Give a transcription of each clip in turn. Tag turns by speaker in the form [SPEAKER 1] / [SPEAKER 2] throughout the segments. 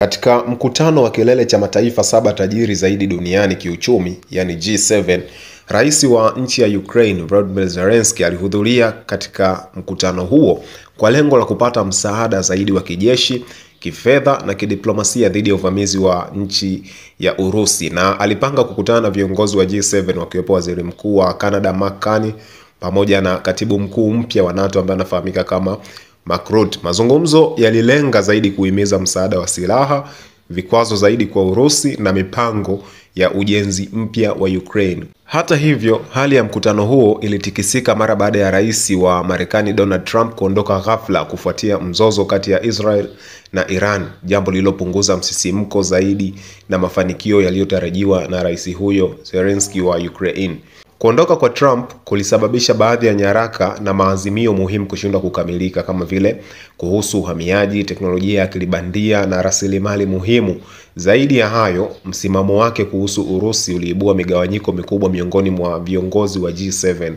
[SPEAKER 1] Katika mkutano wa kilele cha mataifa 7 tajiri zaidi duniani kiuchumi, yani G7, rais wa nchi ya Ukraine, Volodymyr Zelensky, alihudhuria katika mkutano huo kwa lengo la kupata msaada zaidi wa kijeshi, kifedha na kidiplomasia dhidi ya uvamizi wa nchi ya Urusi, na alipanga kukutana na viongozi wa G7 wakiwepo waziri mkuu wa Canada Mark Carney pamoja na katibu mkuu mpya wa NATO ambaye anafahamika kama Mark Rutte. Mazungumzo yalilenga zaidi kuhimiza msaada wa silaha, vikwazo zaidi kwa Urusi na mipango ya ujenzi mpya wa Ukraine. Hata hivyo, hali ya mkutano huo ilitikisika mara baada ya rais wa Marekani Donald Trump kuondoka ghafla kufuatia mzozo kati ya Israel na Iran, jambo lililopunguza msisimko zaidi na mafanikio yaliyotarajiwa na rais huyo Zelensky wa Ukraine. Kuondoka kwa Trump kulisababisha baadhi ya nyaraka na maazimio muhimu kushindwa kukamilika, kama vile kuhusu uhamiaji, teknolojia ya akili bandia na rasilimali muhimu. Zaidi ya hayo, msimamo wake kuhusu Urusi uliibua migawanyiko mikubwa miongoni mwa viongozi wa G7.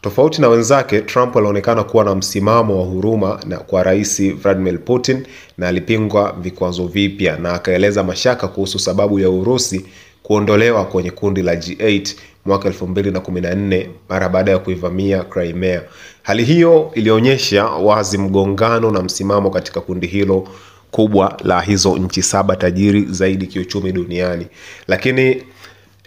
[SPEAKER 1] Tofauti na wenzake, Trump alionekana kuwa na msimamo wa huruma kwa Rais Vladimir Putin na alipinga vikwazo vipya, na akaeleza mashaka kuhusu sababu ya Urusi kuondolewa kwenye kundi la G8 mwaka 2014 mara baada ya kuivamia Crimea. Hali hiyo ilionyesha wazi mgongano na msimamo katika kundi hilo kubwa la hizo nchi 7 tajiri zaidi kiuchumi duniani. Lakini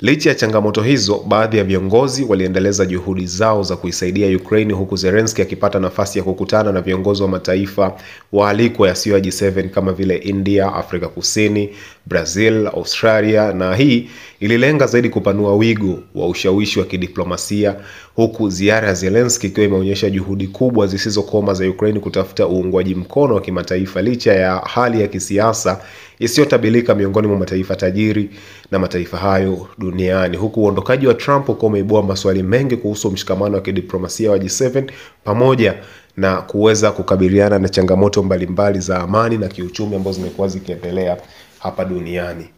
[SPEAKER 1] licha ya changamoto hizo, baadhi ya viongozi waliendeleza juhudi zao za kuisaidia Ukraine, huku Zelensky akipata nafasi ya kukutana na viongozi wa mataifa waalikwa yasiyo ya G7 kama vile India, Afrika Kusini, Brazil, Australia, na hii ililenga zaidi kupanua wigo wa ushawishi wa kidiplomasia, huku ziara ya Zelensky ikiwa imeonyesha juhudi kubwa zisizokoma za Ukraine kutafuta uungwaji mkono wa kimataifa licha ya hali ya kisiasa isiyotabilika miongoni mwa mataifa tajiri na mataifa hayo duniani, huku uondokaji wa Trump ukiwa umeibua maswali mengi kuhusu mshikamano wa kidiplomasia wa G7 pamoja na kuweza kukabiliana na changamoto mbalimbali za amani na kiuchumi ambazo zimekuwa zikiendelea hapa duniani.